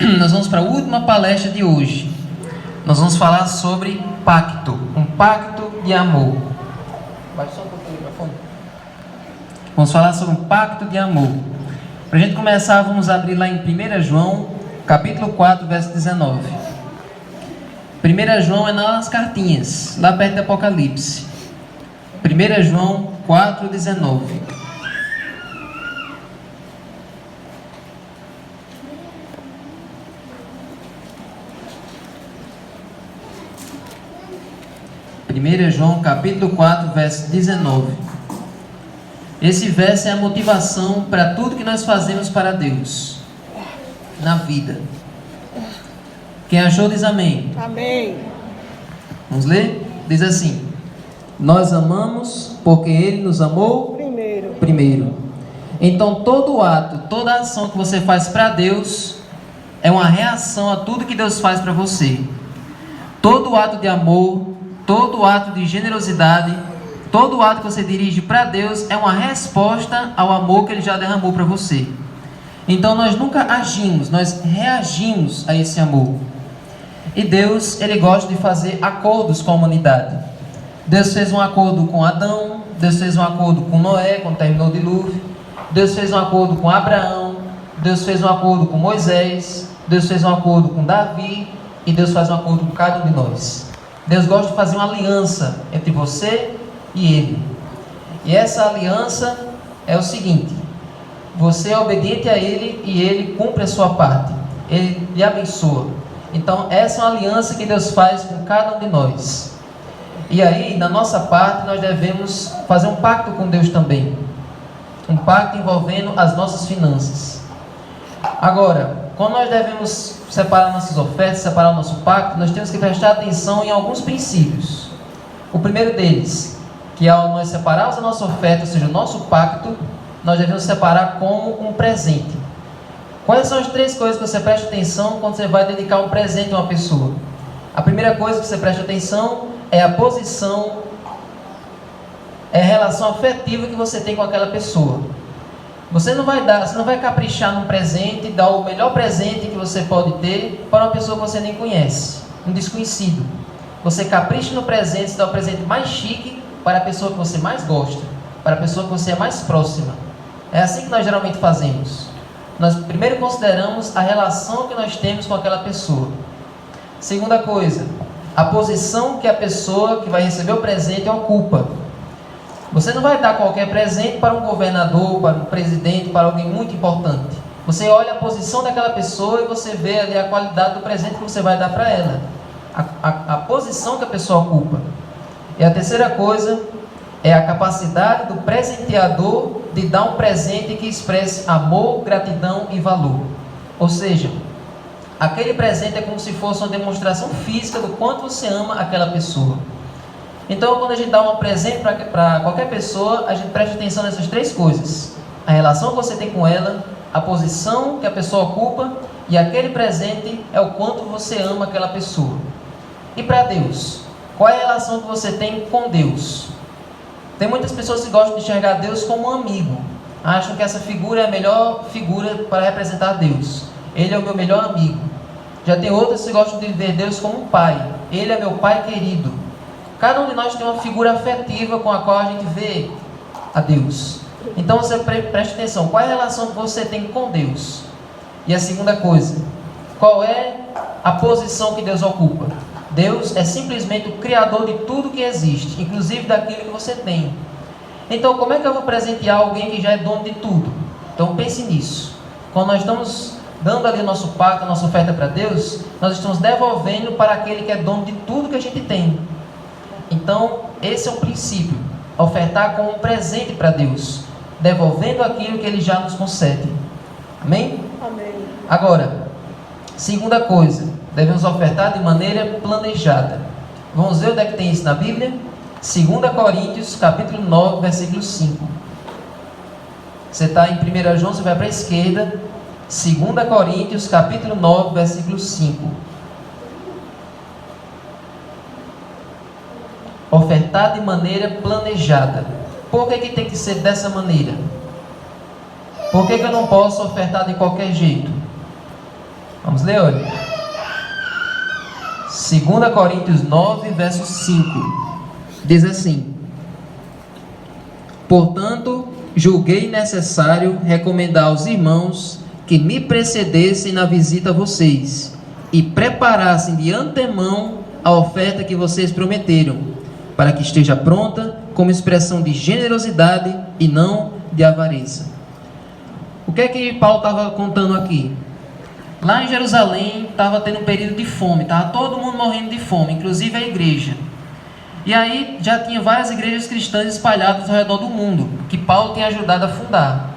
nós vamos para a última palestra de hoje. Nós vamos falar sobre pacto, um pacto de amor. Baixa só um pouquinho o microfone. Vamos falar sobre um pacto de amor. Para a gente começar, vamos abrir lá em 1 João, capítulo 4, verso 19. 1 João é nas cartinhas, lá perto do Apocalipse. 1 João 4, 19. João capítulo 4, verso 19. Esse verso é a motivação para tudo que nós fazemos para Deus na vida. Quem achou diz amém. Amém. Vamos ler? Diz assim: nós amamos porque Ele nos amou primeiro. Então todo ato, toda ação que você faz para Deus é uma reação a tudo que Deus faz para você. Todo ato de amor, todo ato de generosidade, todo ato que você dirige para Deus é uma resposta ao amor que Ele já derramou para você. Então nós nunca agimos, nós reagimos a esse amor. E Deus, Ele gosta de fazer acordos com a humanidade. Deus fez um acordo com Adão, Deus fez um acordo com Noé, quando terminou o dilúvio. Deus fez um acordo com Abraão, Deus fez um acordo com Moisés, Deus fez um acordo com Davi, e Deus faz um acordo com cada um de nós. Deus gosta de fazer uma aliança entre você e Ele. E essa aliança é o seguinte: você é obediente a Ele e Ele cumpre a sua parte. Ele lhe abençoa. Então essa é uma aliança que Deus faz com cada um de nós. E aí, na nossa parte, nós devemos fazer um pacto com Deus também. Um pacto envolvendo as nossas finanças. Agora, quando nós devemos separar nossas ofertas, separar o nosso pacto, nós temos que prestar atenção em alguns princípios. O primeiro deles, que ao nós separarmos a nossa oferta, ou seja, o nosso pacto, nós devemos separar como um presente. Quais são as três coisas que você presta atenção quando você vai dedicar um presente a uma pessoa? A primeira coisa que você presta atenção é a posição, é a relação afetiva que você tem com aquela pessoa. Você não vai caprichar num presente, dar o melhor presente que você pode ter para uma pessoa que você nem conhece, um desconhecido. Você capricha no presente, você dá o presente mais chique para a pessoa que você mais gosta, para a pessoa que você é mais próxima. É assim que nós geralmente fazemos. Nós primeiro consideramos a relação que nós temos com aquela pessoa. Segunda coisa, a posição que a pessoa que vai receber o presente ocupa. Você não vai dar qualquer presente para um governador, para um presidente, para alguém muito importante. Você olha a posição daquela pessoa e você vê ali a qualidade do presente que você vai dar para ela. A posição que a pessoa ocupa. E a terceira coisa é a capacidade do presenteador de dar um presente que expresse amor, gratidão e valor. Ou seja, aquele presente é como se fosse uma demonstração física do quanto você ama aquela pessoa. Então, quando a gente dá um presente para qualquer pessoa, a gente presta atenção nessas três coisas: a relação que você tem com ela, a posição que a pessoa ocupa, e aquele presente é o quanto você ama aquela pessoa. E para Deus, qual é a relação que você tem com Deus? Tem muitas pessoas que gostam de enxergar Deus como um amigo, acham que essa figura é a melhor figura para representar Deus. Ele é o meu melhor amigo. Já tem outras que gostam de ver Deus como um pai. Ele é meu pai querido. Cada um de nós tem uma figura afetiva com a qual a gente vê a Deus. Então você preste atenção, qual é a relação que você tem com Deus? E a segunda coisa, qual é a posição que Deus ocupa? Deus é simplesmente o criador de tudo que existe, inclusive daquilo que você tem. Então como é que eu vou presentear alguém que já é dono de tudo? Então pense nisso. Quando nós estamos dando ali o nosso pacto, a nossa oferta para Deus, nós estamos devolvendo para aquele que é dono de tudo que a gente tem. Então, esse é o princípio: ofertar como um presente para Deus, devolvendo aquilo que Ele já nos concede. Amém? Amém. Agora, segunda coisa, devemos ofertar de maneira planejada. Vamos ver onde é que tem isso na Bíblia? 2 Coríntios, capítulo 9, versículo 5. Você está em 1 João, você vai para a esquerda. 2 Coríntios, capítulo 9, versículo 5. Ofertar de maneira planejada. Por que tem que ser dessa maneira? Por que eu não posso ofertar de qualquer jeito? Vamos ler, olha. 2 Coríntios 9, verso 5. Diz assim: portanto, julguei necessário recomendar aos irmãos que me precedessem na visita a vocês e preparassem de antemão a oferta que vocês prometeram, para que esteja pronta como expressão de generosidade e não de avareza. O que é que Paulo estava contando aqui? Lá em Jerusalém estava tendo um período de fome, estava todo mundo morrendo de fome, inclusive a igreja. E aí já tinha várias igrejas cristãs espalhadas ao redor do mundo, que Paulo tinha ajudado a fundar.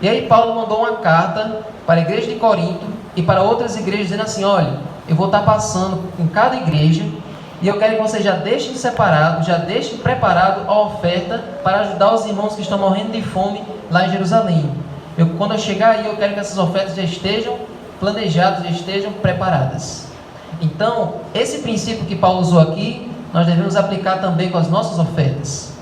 E aí Paulo mandou uma carta para a igreja de Corinto e para outras igrejas dizendo assim: olha, eu vou estar passando em cada igreja e eu quero que vocês já deixem separado, já deixem preparado a oferta para ajudar os irmãos que estão morrendo de fome lá em Jerusalém. Quando eu chegar aí, eu quero que essas ofertas já estejam planejadas, já estejam preparadas. Então, esse princípio que Paulo usou aqui, nós devemos aplicar também com as nossas ofertas.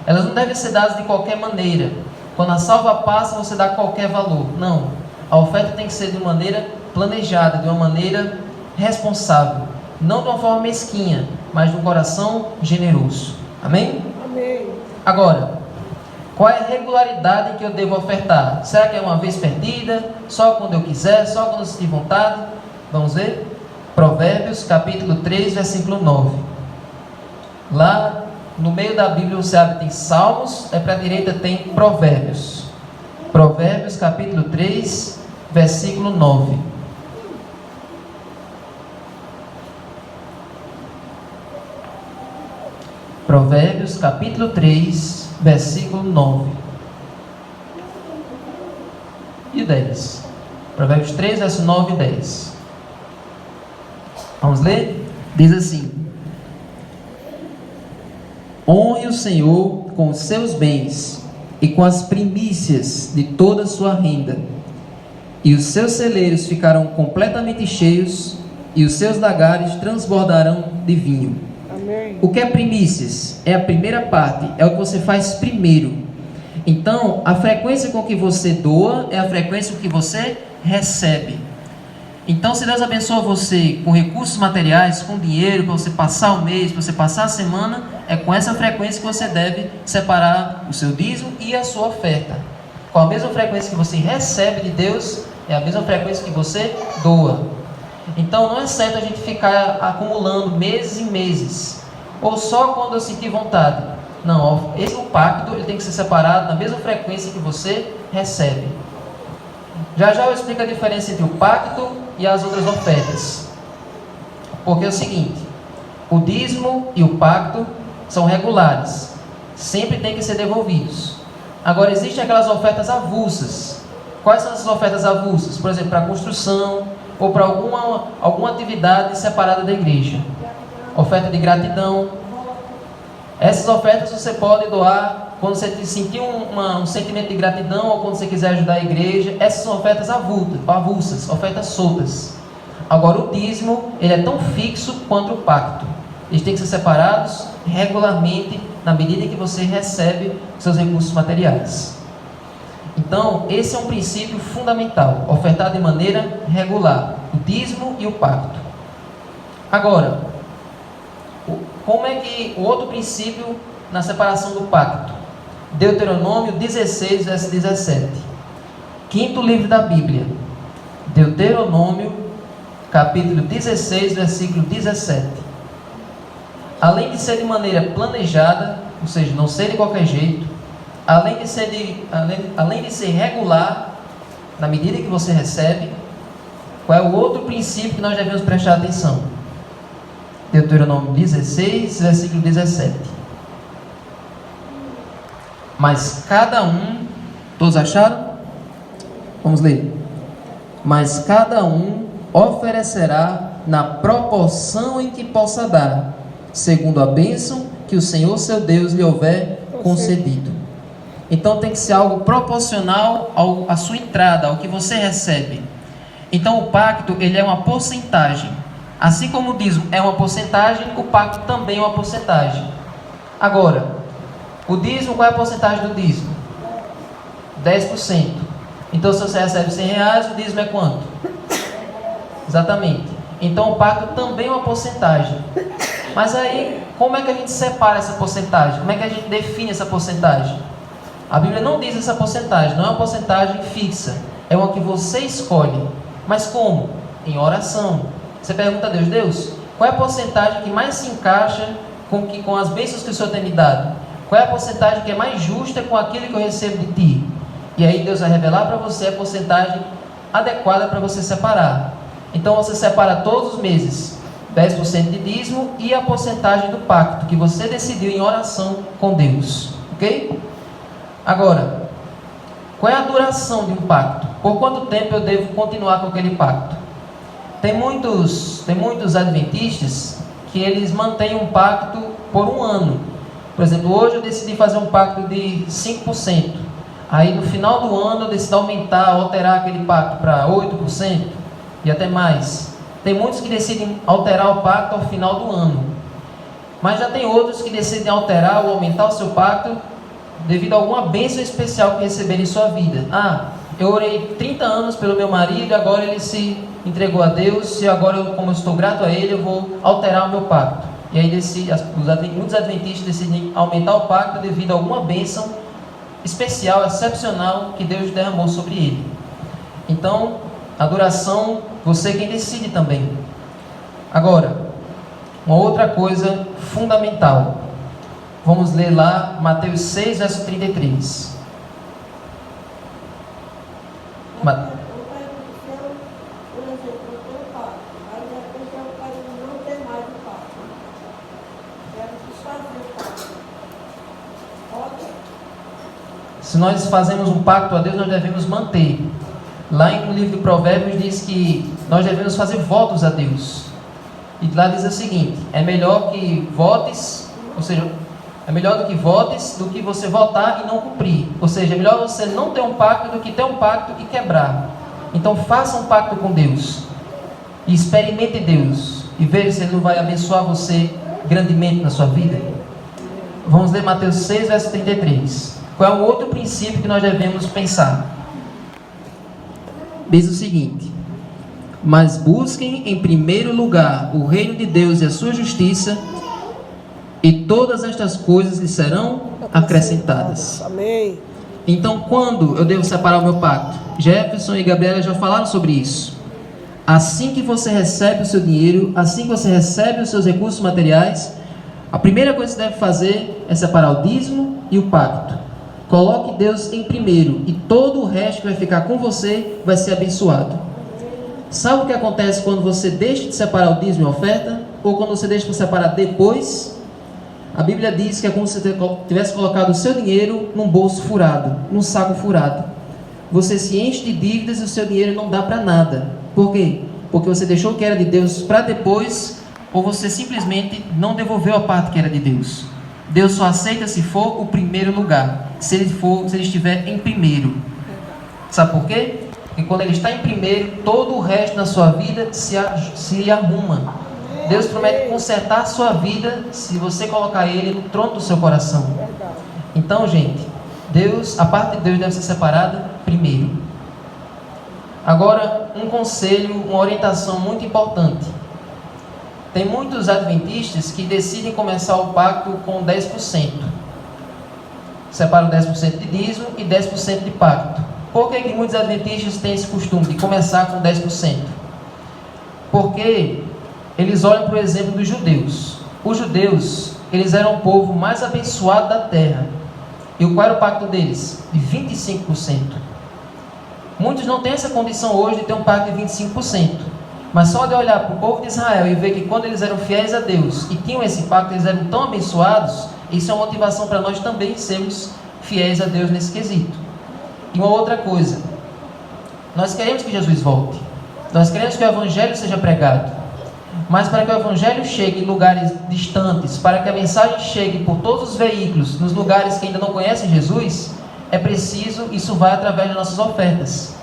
Elas não devem ser dadas de qualquer maneira. Quando a salva passa, você dá qualquer valor. Não. A oferta tem que ser de uma maneira planejada, de uma maneira responsável. Não de uma forma mesquinha, mas de um coração generoso. Amém? Amém. Agora, qual é a regularidade em que eu devo ofertar? Será que é uma vez perdida? Só quando eu quiser? Só quando eu sentir vontade? Vamos ver? Provérbios, capítulo 3, versículo 9. Lá no meio da Bíblia você abre, tem Salmos, para a direita tem Provérbios. Provérbios, capítulo 3, versículo 9. Provérbios, capítulo 3, versículo 9 e 10. Provérbios 3, verso 9 e 10. Vamos ler? Diz assim: honre o Senhor com os seus bens e com as primícias de toda a sua renda, e os seus celeiros ficarão completamente cheios, e os seus lagares transbordarão de vinho. Amém. O que é primícias? É a primeira parte, é o que você faz primeiro. Então, a frequência com que você doa é a frequência com que você recebe. Então, se Deus abençoa você com recursos materiais, com dinheiro, para você passar o mês, para você passar a semana, é com essa frequência que você deve separar o seu dízimo e a sua oferta. Com a mesma frequência que você recebe de Deus, é a mesma frequência que você doa. Então, não é certo a gente ficar acumulando meses e meses, ou só quando eu sentir vontade. Não, esse pacto ele tem que ser separado na mesma frequência que você recebe. Já eu explico a diferença entre o pacto e as outras ofertas. Porque é o seguinte: o dízimo e o pacto são regulares, sempre tem que ser devolvidos. Agora, existem aquelas ofertas avulsas. Quais são essas ofertas avulsas? Por exemplo, para construção ou para alguma atividade separada da igreja. Oferta de gratidão. Essas ofertas você pode doar quando você sentir um sentimento de gratidão ou quando você quiser ajudar a igreja. Essas são ofertas avulsas, ofertas soltas. Agora, o dízimo, ele é tão fixo quanto o pacto. Eles têm que ser separados regularmente na medida em que você recebe seus recursos materiais. Então, esse é um princípio fundamental, ofertar de maneira regular, o dízimo e o pacto. Agora, como é que o outro princípio na separação do pacto? Deuteronômio 16, verso 17. Quinto livro da Bíblia. Deuteronômio, capítulo 16, versículo 17. Além de ser de maneira planejada, ou seja, não ser de qualquer jeito, além de ser regular, na medida que você recebe, qual é o outro princípio que nós devemos prestar atenção? Deuteronômio 16, versículo 17. Mas cada um, todos acharam? Vamos ler. Mas cada um oferecerá na proporção em que possa dar, segundo a bênção que o Senhor seu Deus lhe houver concedido. Então tem que ser algo proporcional à sua entrada, ao que você recebe. Então o pacto, ele é uma porcentagem. Assim como o dízimo é uma porcentagem, o pacto também é uma porcentagem. Agora, o dízimo, qual é a porcentagem do dízimo? 10%. Então se você recebe R$100, o dízimo é quanto? Exatamente. Então o pacto também é uma porcentagem. Mas aí, como é que a gente separa essa porcentagem? Como é que a gente define essa porcentagem? A Bíblia não diz essa porcentagem, não é uma porcentagem fixa. É uma que você escolhe. Mas como? Em oração. Você pergunta a Deus, Deus, qual é a porcentagem que mais se encaixa com as bênçãos que o Senhor tem me dado? Qual é a porcentagem que é mais justa com aquilo que eu recebo de Ti? E aí Deus vai revelar para você a porcentagem adequada para você separar. Então você separa todos os meses 10% de dízimo e a porcentagem do pacto que você decidiu em oração com Deus. Ok? Agora, qual é a duração de um pacto? Por quanto tempo eu devo continuar com aquele pacto? Tem muitos adventistas que eles mantêm um pacto por um ano. Por exemplo, hoje eu decidi fazer um pacto de 5%. Aí no final do ano eu decido aumentar, alterar aquele pacto para 8% e até mais. Tem muitos que decidem alterar o pacto ao final do ano. Mas já tem outros que decidem alterar ou aumentar o seu pacto devido a alguma bênção especial que receberam em sua vida. Eu orei 30 anos pelo meu marido, agora ele se entregou a Deus, e agora, como eu estou grato a ele, eu vou alterar o meu pacto. E aí muitos adventistas decidem aumentar o pacto devido a alguma bênção especial, excepcional, que Deus derramou sobre ele. Então, a duração, você quem decide também. Agora, uma outra coisa fundamental. Vamos ler lá Mateus 6, verso 33. Se nós fazemos um pacto a Deus, nós devemos manter. Lá no livro de Provérbios diz que nós devemos fazer votos a Deus. E lá diz o seguinte: é melhor que votes, ou seja, é melhor do que votes do que você votar e não cumprir. Ou seja, é melhor você não ter um pacto do que ter um pacto e quebrar. Então faça um pacto com Deus e experimente Deus e veja se Ele não vai abençoar você grandemente na sua vida. Vamos ler Mateus 6, verso 33. Qual é um outro princípio que nós devemos pensar? Diz o seguinte: mas busquem em primeiro lugar o reino de Deus e a sua justiça, e todas estas coisas lhe serão acrescentadas. Amém. Então, quando eu devo separar o meu pacto? Jefferson e Gabriela já falaram sobre isso. Assim que você recebe o seu dinheiro, assim que você recebe os seus recursos materiais, a primeira coisa que você deve fazer é separar o dízimo e o pacto. Coloque Deus em primeiro e todo o resto que vai ficar com você vai ser abençoado. Sabe o que acontece quando você deixa de separar o dízimo e a oferta? Ou quando você deixa de separar depois? A Bíblia diz que é como se você tivesse colocado o seu dinheiro num bolso furado, num saco furado. Você se enche de dívidas e o seu dinheiro não dá para nada. Por quê? Porque você deixou o que era de Deus para depois, ou você simplesmente não devolveu a parte que era de Deus. Deus só aceita se for o primeiro lugar, se ele estiver em primeiro. Sabe por quê? Porque quando ele está em primeiro, todo o resto da sua vida se arruma. Deus promete consertar a sua vida se você colocar Ele no trono do seu coração. Então, gente, a parte de Deus deve ser separada primeiro. Agora, um conselho, uma orientação muito importante. Tem muitos adventistas que decidem começar o pacto com 10%. Separam 10% de dízimo e 10% de pacto. Por que muitos adventistas têm esse costume de começar com 10%? Porque eles olham para o exemplo dos judeus. Os judeus, eles eram o povo mais abençoado da terra. E qual era o pacto deles? De 25%. Muitos não têm essa condição hoje de ter um pacto de 25%. Mas só de olhar para o povo de Israel e ver que quando eles eram fiéis a Deus e tinham esse pacto, eles eram tão abençoados, isso é uma motivação para nós também sermos fiéis a Deus nesse quesito. E uma outra coisa, nós queremos que Jesus volte. Nós queremos que o Evangelho seja pregado. Mas para que o Evangelho chegue em lugares distantes, para que a mensagem chegue por todos os veículos, nos lugares que ainda não conhecem Jesus, é preciso, isso vai através das nossas ofertas.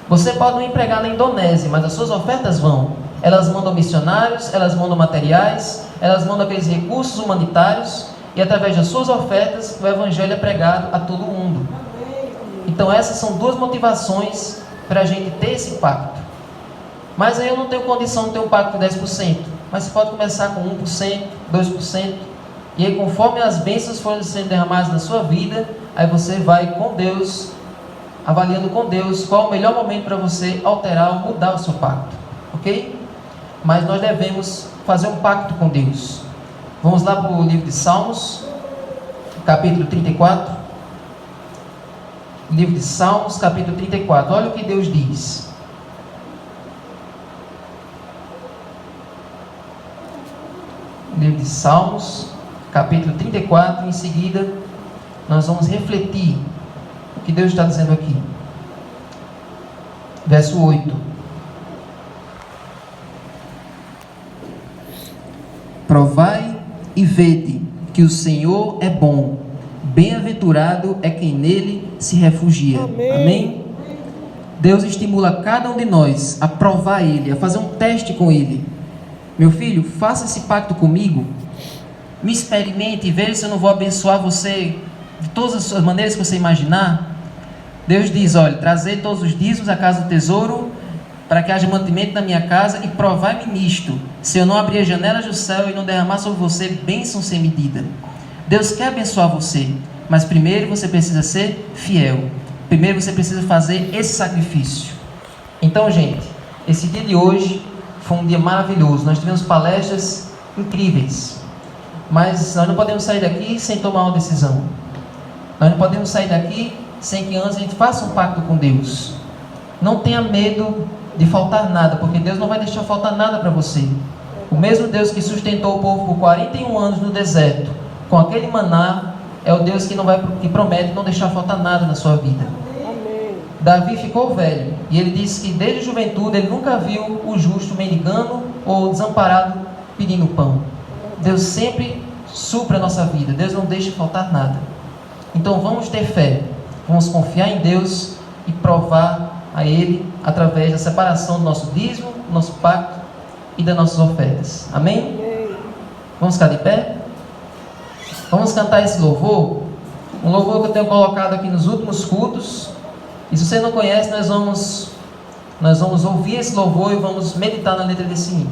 Você pode não ir pregar na Indonésia, mas as suas ofertas vão. Elas mandam missionários, elas mandam materiais, elas mandam aqueles recursos humanitários, e através das suas ofertas, o Evangelho é pregado a todo mundo. Então essas são duas motivações para a gente ter esse pacto. Mas aí eu não tenho condição de ter um pacto de 10%. Mas você pode começar com 1%, 2%. E aí, conforme as bênçãos forem sendo derramadas na sua vida, aí você vai com Deus, avaliando com Deus qual é o melhor momento para você alterar ou mudar o seu pacto. Ok? Mas nós devemos fazer um pacto com Deus. Vamos lá para o livro de Salmos, capítulo 34. Livro de Salmos, capítulo 34. Olha o que Deus diz. Livro de Salmos, capítulo 34. Em seguida, nós vamos refletir o que Deus está dizendo aqui. Verso 8. Provai e vede que o Senhor é bom. Bem-aventurado é quem nele se refugia. Amém? Deus estimula cada um de nós a provar Ele, a fazer um teste com Ele. Meu filho, faça esse pacto comigo. Me experimente e veja se eu não vou abençoar você de todas as maneiras que você imaginar. Deus diz, olha, trazei todos os dízimos à casa do tesouro, para que haja mantimento na minha casa, e provai-me nisto, se eu não abrir as janelas do céu e não derramar sobre você bênção sem medida. Deus quer abençoar você, mas primeiro você precisa ser fiel. Primeiro você precisa fazer esse sacrifício. Então, gente, esse dia de hoje foi um dia maravilhoso. Nós tivemos palestras incríveis, mas nós não podemos sair daqui sem tomar uma decisão. Nós não podemos sair daqui sem que antes a gente faça um pacto com Deus. Não tenha medo de faltar nada, porque Deus não vai deixar faltar nada para você. O mesmo Deus que sustentou o povo por 41 anos no deserto, com aquele maná, é o Deus que promete não deixar faltar nada na sua vida. Amém. Davi ficou velho, e ele disse que desde a juventude ele nunca viu o justo mendigando ou desamparado pedindo pão. Deus sempre supre a nossa vida, Deus não deixa faltar nada. Então vamos ter fé, vamos confiar em Deus e provar a Ele através da separação do nosso dízimo, do nosso pacto e das nossas ofertas. Amém? Vamos ficar de pé? Vamos cantar esse louvor, um louvor que eu tenho colocado aqui nos últimos cultos. E se você não conhece, nós vamos ouvir esse louvor e vamos meditar na letra desse hino.